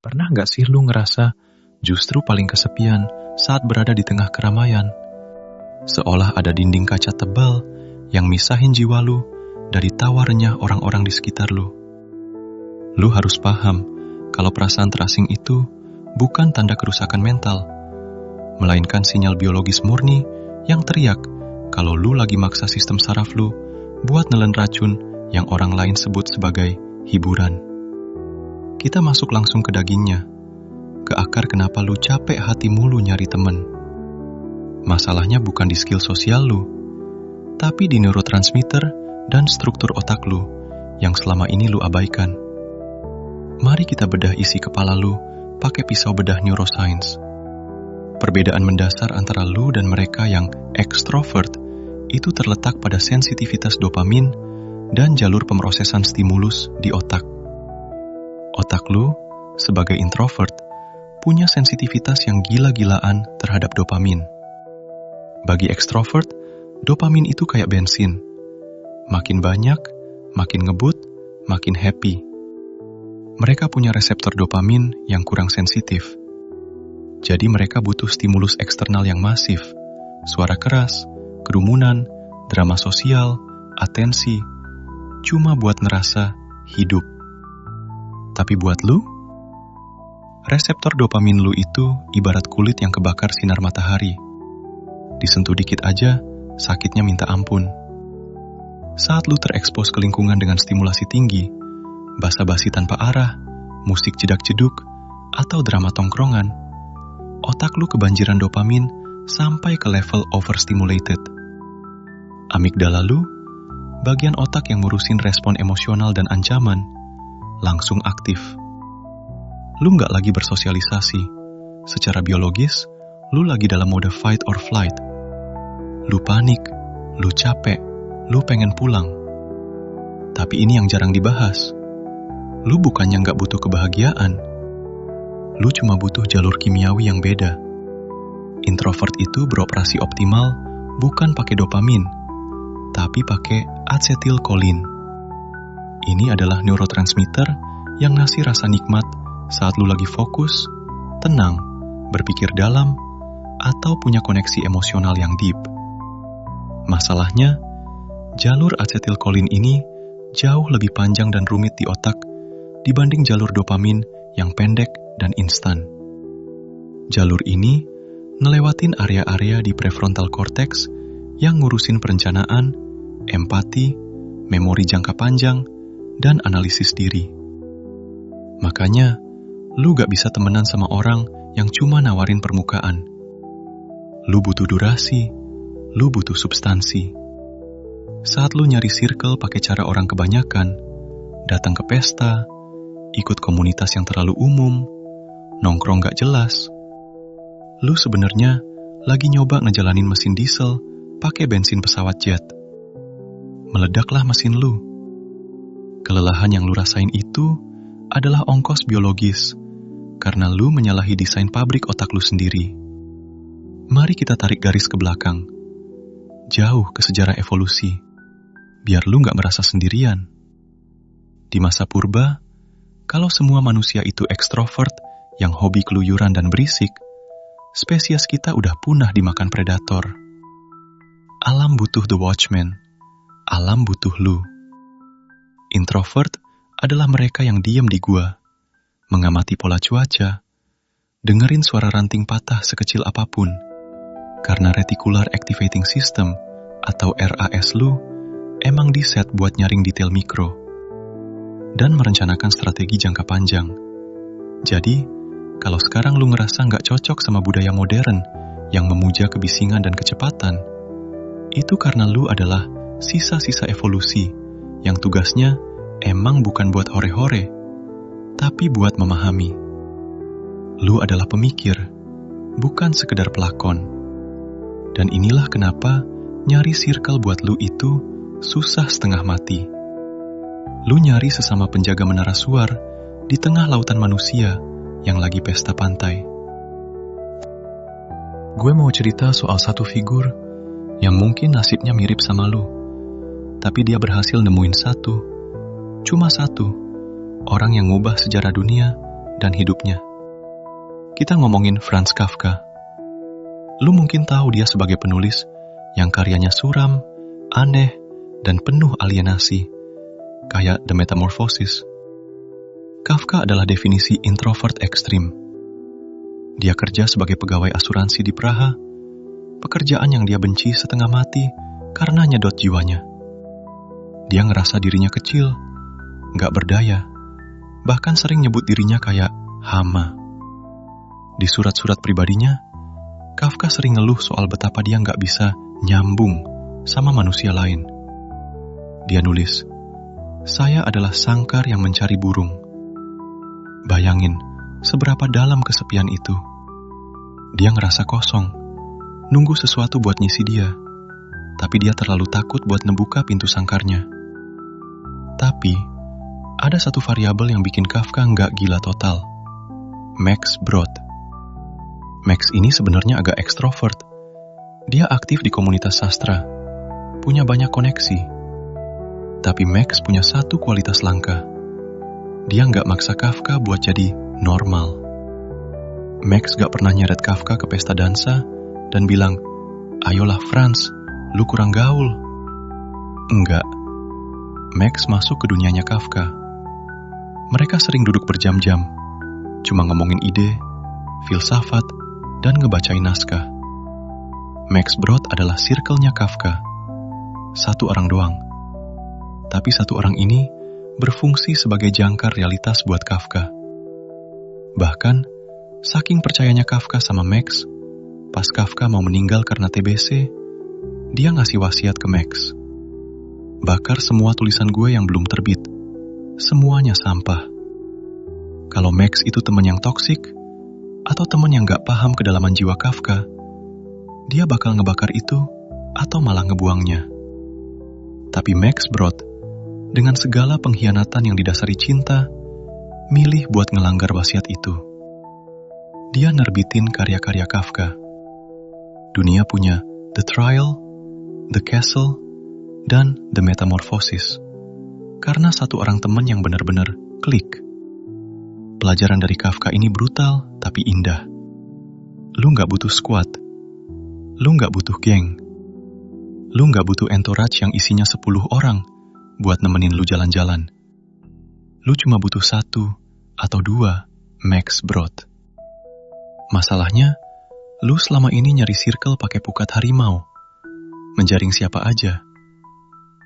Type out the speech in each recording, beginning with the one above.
Pernah nggak sih lu ngerasa justru paling kesepian saat berada di tengah keramaian? Seolah ada dinding kaca tebal yang misahin jiwa lu dari tawa renyah orang-orang di sekitar lu. Lu harus paham kalau perasaan terasing itu bukan tanda kerusakan mental, melainkan sinyal biologis murni yang teriak kalau lu lagi maksa sistem saraf lu buat nelen racun yang orang lain sebut sebagai hiburan. Kita masuk langsung ke dagingnya, ke akar kenapa lu capek hati mulu nyari temen. Masalahnya bukan di skill sosial lu, tapi di neurotransmitter dan struktur otak lu yang selama ini lu abaikan. Mari kita bedah isi kepala lu pakai pisau bedah neuroscience. Perbedaan mendasar antara lu dan mereka yang ekstrovert itu terletak pada sensitivitas dopamin dan jalur pemrosesan stimulus di otak. Otak lu, sebagai introvert, punya sensitivitas yang gila-gilaan terhadap dopamin. Bagi ekstrovert, dopamin itu kayak bensin. Makin banyak, makin ngebut, makin happy. Mereka punya reseptor dopamin yang kurang sensitif. Jadi mereka butuh stimulus eksternal yang masif, suara keras, kerumunan, drama sosial, atensi, cuma buat ngerasa hidup. Tapi buat lu, reseptor dopamin lu itu ibarat kulit yang kebakar sinar matahari. Disentuh dikit aja, sakitnya minta ampun. Saat lu terekspos ke lingkungan dengan stimulasi tinggi, basa-basi tanpa arah, musik jedak-jeduk, atau drama tongkrongan, otak lu kebanjiran dopamin sampai ke level overstimulated. Amigdala lu, bagian otak yang ngurusin respon emosional dan ancaman, langsung aktif. Lu nggak lagi bersosialisasi. Secara biologis, lu lagi dalam mode fight or flight. Lu panik, lu capek, lu pengen pulang. Tapi ini yang jarang dibahas. Lu bukannya nggak butuh kebahagiaan. Lu cuma butuh jalur kimiawi yang beda. Introvert itu beroperasi optimal bukan pakai dopamin, tapi pakai asetilkolin. Ini adalah neurotransmitter yang ngasih rasa nikmat saat lu lagi fokus, tenang, berpikir dalam, atau punya koneksi emosional yang deep. Masalahnya, jalur asetilkolin ini jauh lebih panjang dan rumit di otak dibanding jalur dopamin yang pendek dan instan. Jalur ini ngelewatin area-area di prefrontal cortex yang ngurusin perencanaan, empati, memori jangka panjang, dan analisis diri. Makanya, lu gak bisa temenan sama orang yang cuma nawarin permukaan. Lu butuh durasi, lu butuh substansi. Saat lu nyari circle pakai cara orang kebanyakan, datang ke pesta, ikut komunitas yang terlalu umum, nongkrong gak jelas, lu sebenarnya lagi nyoba ngejalanin mesin diesel pakai bensin pesawat jet. Meledaklah mesin lu. Kelelahan yang lu rasain itu adalah ongkos biologis karena lu menyalahi desain pabrik otak lu sendiri. Mari kita tarik garis ke belakang, jauh ke sejarah evolusi, biar lu gak merasa sendirian. Di masa purba, kalau semua manusia itu ekstrovert yang hobi keluyuran dan berisik, spesies kita udah punah dimakan predator. Alam butuh the watchman, alam butuh lu. Introvert adalah mereka yang diam di gua, mengamati pola cuaca, dengerin suara ranting patah sekecil apapun, karena reticular activating system atau RAS lu emang diset buat nyaring detail mikro dan merencanakan strategi jangka panjang. Jadi, kalau sekarang lu ngerasa nggak cocok sama budaya modern yang memuja kebisingan dan kecepatan, itu karena lu adalah sisa-sisa evolusi yang tugasnya emang bukan buat hore-hore, tapi buat memahami. Lu adalah pemikir, bukan sekedar pelakon. Dan inilah kenapa nyari circle buat lu itu susah setengah mati. Lu nyari sesama penjaga menara suar di tengah lautan manusia yang lagi pesta pantai. Gue mau cerita soal satu figur yang mungkin nasibnya mirip sama lu, tapi dia berhasil nemuin cuma satu, orang yang ngubah sejarah dunia dan hidupnya. Kita ngomongin Franz Kafka. Lu mungkin tahu dia sebagai penulis yang karyanya suram, aneh, dan penuh alienasi, kayak The Metamorphosis. Kafka adalah definisi introvert ekstrim. Dia kerja sebagai pegawai asuransi di Praha, pekerjaan yang dia benci setengah mati karena nyedot jiwanya. Dia ngerasa dirinya kecil, gak berdaya, bahkan sering nyebut dirinya kayak hama. Di surat-surat pribadinya, Kafka sering ngeluh soal betapa dia gak bisa nyambung sama manusia lain. Dia nulis, "Saya adalah sangkar yang mencari burung." Bayangin seberapa dalam kesepian itu. Dia ngerasa kosong, nunggu sesuatu buat ngisi dia, tapi dia terlalu takut buat ngebuka pintu sangkarnya. Tapi, ada satu variabel yang bikin Kafka nggak gila total. Max Brod. Max ini sebenarnya agak ekstrovert. Dia aktif di komunitas sastra, punya banyak koneksi. Tapi Max punya satu kualitas langka. Dia nggak maksa Kafka buat jadi normal. Max gak pernah nyeret Kafka ke pesta dansa dan bilang, "Ayolah Franz, lu kurang gaul." Enggak. Max masuk ke dunianya Kafka. Mereka sering duduk berjam-jam, cuma ngomongin ide, filsafat, dan ngebacain naskah. Max Brod adalah circle-nya Kafka. Satu orang doang. Tapi satu orang ini berfungsi sebagai jangkar realitas buat Kafka. Bahkan, saking percayanya Kafka sama Max, pas Kafka mau meninggal karena TBC, dia ngasih wasiat ke Max. "Bakar semua tulisan gue yang belum terbit. Semuanya sampah." Kalau Max itu teman yang toksik, atau teman yang gak paham kedalaman jiwa Kafka, dia bakal ngebakar itu atau malah ngebuangnya. Tapi Max Brod, dengan segala pengkhianatan yang didasari cinta, milih buat ngelanggar wasiat itu. Dia nerbitin karya-karya Kafka. Dunia punya The Trial, The Castle, dan The Metamorphosis. Karena satu orang teman yang benar-benar klik. Pelajaran dari Kafka ini brutal tapi indah. Lu gak butuh squad. Lu gak butuh geng. Lu gak butuh entourage yang isinya 10 orang buat nemenin lu jalan-jalan. Lu cuma butuh 1 atau 2 Max Brod. Masalahnya, lu selama ini nyari circle pakai pukat harimau, menjaring siapa aja.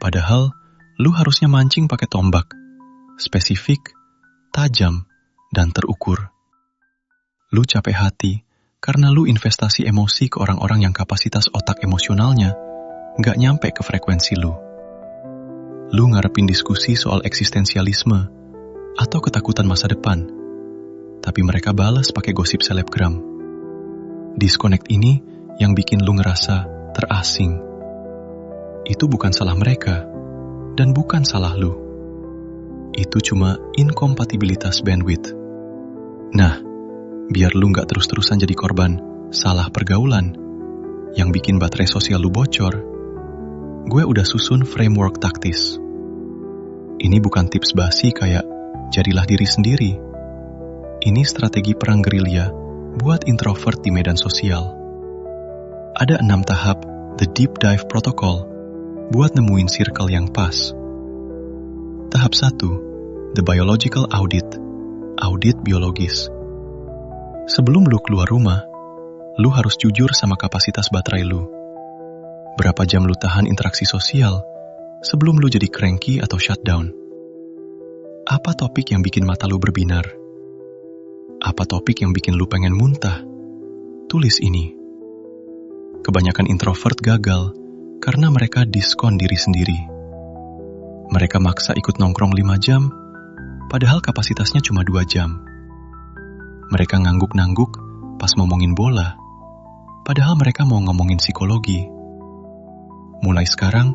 Padahal, lu harusnya mancing pakai tombak, spesifik, tajam, dan terukur. Lu capek hati karena lu investasi emosi ke orang-orang yang kapasitas otak emosionalnya nggak nyampe ke frekuensi lu. Lu ngarepin diskusi soal eksistensialisme atau ketakutan masa depan, tapi mereka balas pakai gosip selebgram. Disconnect ini yang bikin lu ngerasa terasing. Itu bukan salah mereka, dan bukan salah lu. Itu cuma inkompatibilitas bandwidth. Nah, biar lu gak terus-terusan jadi korban salah pergaulan yang bikin baterai sosial lu bocor, gue udah susun framework taktis. Ini bukan tips basi kayak jadilah diri sendiri. Ini strategi perang gerilya buat introvert di medan sosial. Ada 6 tahap The Deep Dive Protocol buat nemuin circle yang pas. Tahap 1, The Biological Audit, audit biologis. Sebelum lu keluar rumah, lu harus jujur sama kapasitas baterai lu. Berapa jam lu tahan interaksi sosial sebelum lu jadi cranky atau shutdown? Apa topik yang bikin mata lu berbinar? Apa topik yang bikin lu pengen muntah? Tulis ini. Kebanyakan introvert gagal karena mereka diskon diri sendiri. Mereka maksa ikut nongkrong 5 jam, padahal kapasitasnya cuma 2 jam. Mereka ngangguk-nangguk pas ngomongin bola, padahal mereka mau ngomongin psikologi. Mulai sekarang,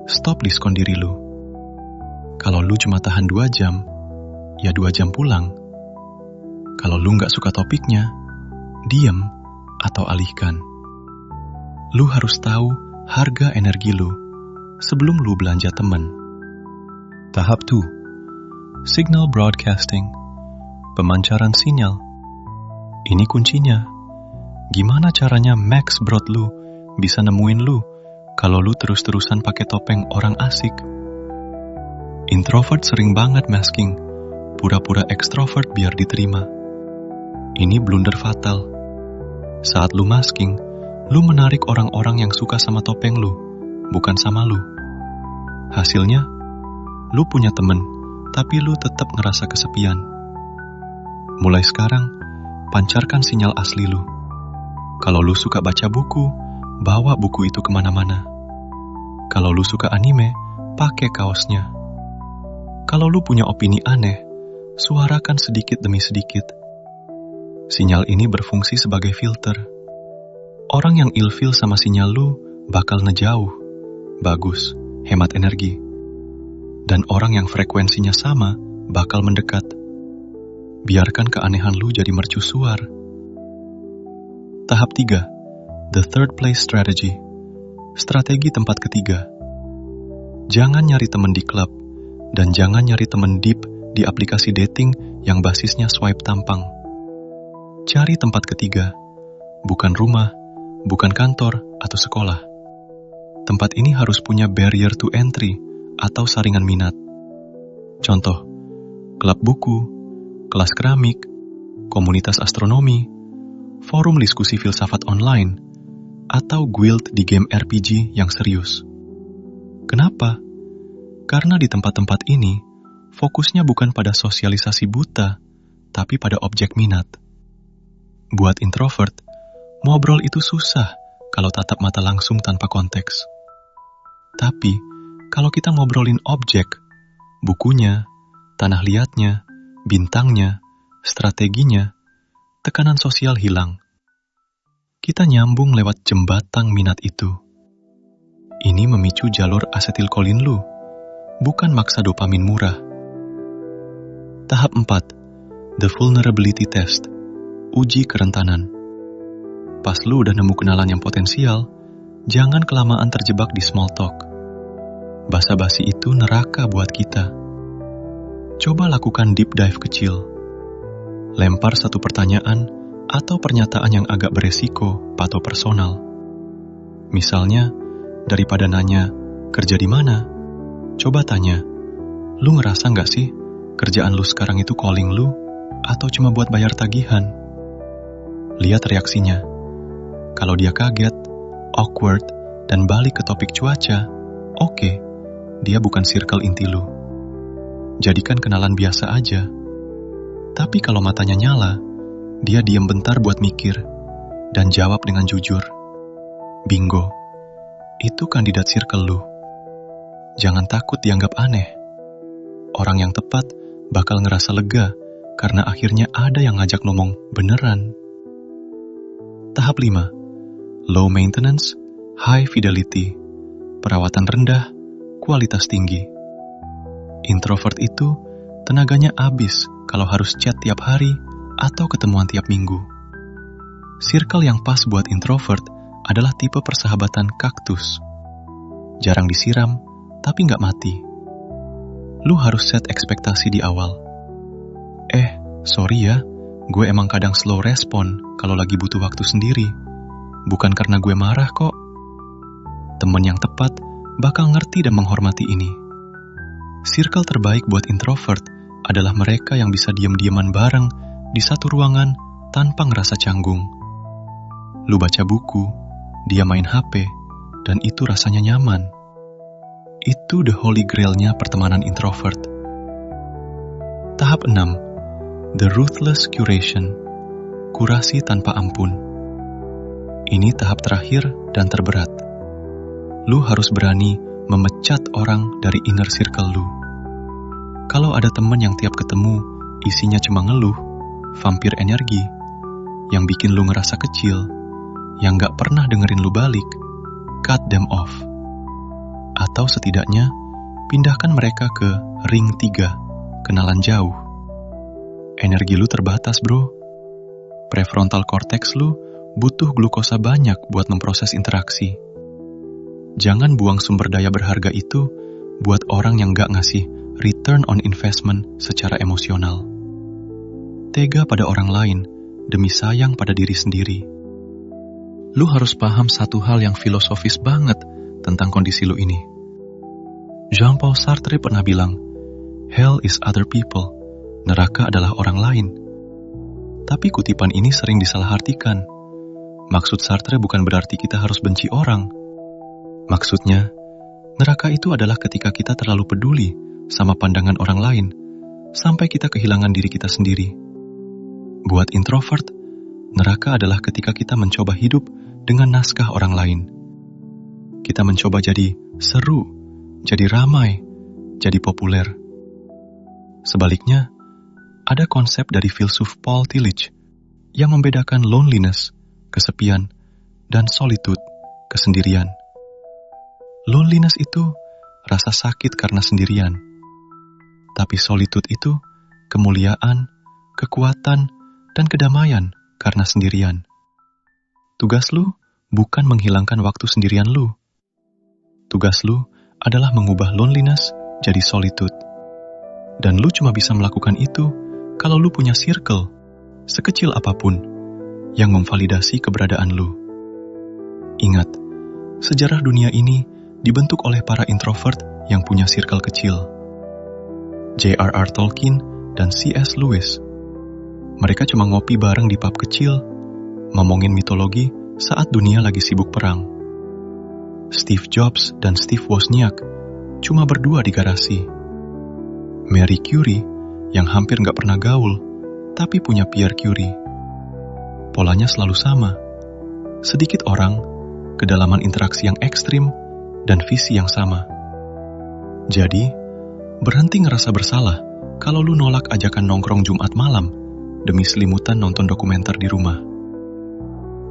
stop diskon diri lu. Kalau lu cuma tahan 2 jam, ya 2 jam pulang. Kalau lu gak suka topiknya, diem atau alihkan. Lu harus tahu harga energi lu sebelum lu belanja temen. Tahap 2, Signal Broadcasting, Pemancaran sinyal. Ini kuncinya. Gimana caranya Max Brod lu bisa nemuin lu kalau lu terus-terusan pakai topeng orang asik? Introvert sering banget masking, pura-pura ekstrovert biar diterima. Ini blunder fatal. Saat lu masking, lu menarik orang-orang yang suka sama topeng lu, bukan sama lu. Hasilnya, lu punya temen, tapi lu tetap ngerasa kesepian. Mulai sekarang, pancarkan sinyal asli lu. Kalau lu suka baca buku, bawa buku itu kemana-mana. Kalau lu suka anime, pakai kaosnya. Kalau lu punya opini aneh, suarakan sedikit demi sedikit. Sinyal ini berfungsi sebagai filter. Orang yang ilfil sama sinyal lu bakal ngejauh. Bagus, hemat energi. Dan orang yang frekuensinya sama bakal mendekat. Biarkan keanehan lu jadi mercusuar. Tahap 3. The third place strategy. Strategi tempat ketiga. Jangan nyari temen di klub, dan jangan nyari temen deep di aplikasi dating yang basisnya swipe tampang. Cari tempat ketiga, bukan rumah, bukan kantor, atau sekolah. Tempat ini harus punya barrier to entry atau saringan minat. Contoh, klub buku, kelas keramik, komunitas astronomi, forum diskusi filsafat online, atau guild di game RPG yang serius. Kenapa? Karena di tempat-tempat ini, fokusnya bukan pada sosialisasi buta, tapi pada objek minat. Buat introvert, ngobrol itu susah kalau tatap mata langsung tanpa konteks. Tapi, kalau kita ngobrolin objek, bukunya, tanah liatnya, bintangnya, strateginya, tekanan sosial hilang. Kita nyambung lewat jembatan minat itu. Ini memicu jalur asetilkolin lu, bukan maksa dopamin murah. Tahap 4. The vulnerability test. Uji kerentanan. Pas lu udah nemu kenalan yang potensial, jangan kelamaan terjebak di small talk. Basa-basi itu neraka buat kita. Coba lakukan deep dive kecil. Lempar satu pertanyaan atau pernyataan yang agak beresiko atau personal. Misalnya, daripada nanya, kerja di mana? Coba tanya, lu ngerasa nggak sih kerjaan lu sekarang itu calling lu atau cuma buat bayar tagihan? Lihat reaksinya. Kalau dia kaget, awkward, dan balik ke topik cuaca, oke, dia bukan circle inti lu. Jadikan kenalan biasa aja. Tapi kalau matanya nyala, dia diam bentar buat mikir, dan jawab dengan jujur. Bingo, itu kandidat circle lu. Jangan takut dianggap aneh. Orang yang tepat bakal ngerasa lega, karena akhirnya ada yang ngajak ngomong beneran. Tahap 5. Low maintenance, high fidelity. Perawatan rendah, kualitas tinggi. Introvert itu tenaganya habis kalau harus chat tiap hari atau ketemuan tiap minggu. Circle yang pas buat introvert adalah tipe persahabatan kaktus. Jarang disiram, tapi nggak mati. Lu harus set ekspektasi di awal. Sorry ya, gue emang kadang slow respon kalau lagi butuh waktu sendiri. Bukan karena gue marah kok. Temen yang tepat bakal ngerti dan menghormati ini. Circle terbaik buat introvert adalah mereka yang bisa diam-diaman bareng di satu ruangan tanpa ngerasa canggung. Lu baca buku, dia main HP, dan itu rasanya nyaman. Itu the holy grail-nya pertemanan introvert. Tahap 6. The ruthless curation. Kurasi tanpa ampun. Ini tahap terakhir dan terberat. Lu harus berani memecat orang dari inner circle lu. Kalau ada temen yang tiap ketemu isinya cuma ngeluh, vampir energi, yang bikin lu ngerasa kecil, yang gak pernah dengerin lu balik, cut them off. Atau setidaknya, pindahkan mereka ke ring 3, kenalan jauh. Energi lu terbatas, bro. Prefrontal cortex lu butuh glukosa banyak buat memproses interaksi. Jangan buang sumber daya berharga itu buat orang yang gak ngasih return on investment secara emosional. tega pada orang lain demi sayang pada diri sendiri. Lu harus paham satu hal yang filosofis banget tentang kondisi lu ini. Jean-Paul Sartre pernah bilang, hell is other people, neraka adalah orang lain. Tapi kutipan ini sering disalahartikan. Maksud Sartre bukan berarti kita harus benci orang. Maksudnya, neraka itu adalah ketika kita terlalu peduli sama pandangan orang lain, sampai kita kehilangan diri kita sendiri. Buat introvert, neraka adalah ketika kita mencoba hidup dengan naskah orang lain. Kita mencoba jadi seru, jadi ramai, jadi populer. Sebaliknya, ada konsep dari filsuf Paul Tillich yang membedakan loneliness, kesepian, dan solitude, kesendirian. Loneliness itu rasa sakit karena sendirian. Tapi solitude itu kemuliaan, kekuatan, dan kedamaian karena sendirian. Tugas lu bukan menghilangkan waktu sendirian lu. Tugas lu adalah mengubah loneliness jadi solitude. Dan lu cuma bisa melakukan itu kalau lu punya circle, sekecil apapun, yang memvalidasi keberadaan lu. Ingat, sejarah dunia ini dibentuk oleh para introvert yang punya circle kecil. J.R.R. Tolkien dan C.S. Lewis. Mereka cuma ngopi bareng di pub kecil, ngomongin mitologi saat dunia lagi sibuk perang. Steve Jobs dan Steve Wozniak cuma berdua di garasi. Marie Curie yang hampir gak pernah gaul, tapi punya Pierre Curie. Polanya selalu sama. Sedikit orang, kedalaman interaksi yang ekstrim, dan visi yang sama. Jadi, berhenti ngerasa bersalah kalau lu nolak ajakan nongkrong Jumat malam demi selimutan nonton dokumenter di rumah.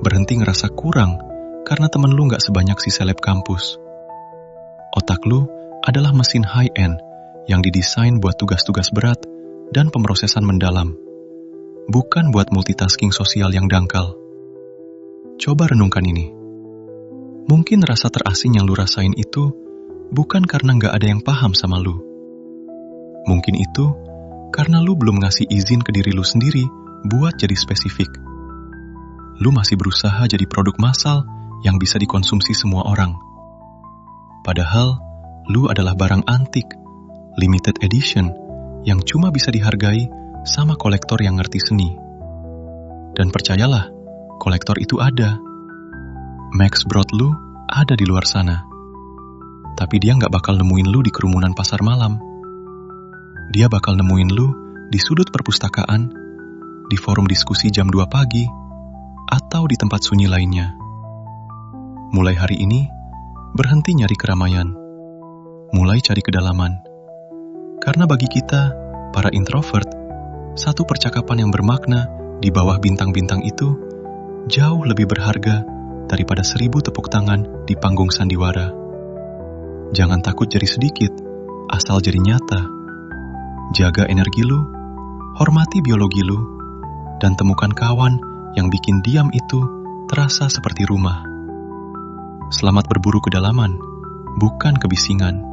Berhenti ngerasa kurang karena temen lu gak sebanyak si seleb kampus. Otak lu adalah mesin high-end yang didesain buat tugas-tugas berat dan pemrosesan mendalam, bukan buat multitasking sosial yang dangkal. Coba renungkan ini. Mungkin rasa terasing yang lu rasain itu bukan karena gak ada yang paham sama lu. Mungkin itu karena lu belum ngasih izin ke diri lu sendiri buat jadi spesifik. Lu masih berusaha jadi produk massal yang bisa dikonsumsi semua orang. Padahal, lu adalah barang antik, limited edition, yang cuma bisa dihargai sama kolektor yang ngerti seni. Dan percayalah, kolektor itu ada. Max Brod lu ada di luar sana. Tapi dia gak bakal nemuin lu di kerumunan pasar malam. Dia bakal nemuin lu di sudut perpustakaan, di forum diskusi jam 2 pagi, atau di tempat sunyi lainnya. Mulai hari ini, berhenti nyari keramaian. Mulai cari kedalaman. Karena bagi kita, para introvert, satu percakapan yang bermakna di bawah bintang-bintang itu jauh lebih berharga daripada 1000 tepuk tangan di panggung sandiwara. Jangan takut jadi sedikit, asal jadi nyata. Jaga energi lu, hormati biologi lu, dan temukan kawan yang bikin diam itu terasa seperti rumah. Selamat berburu kedalaman, bukan kebisingan.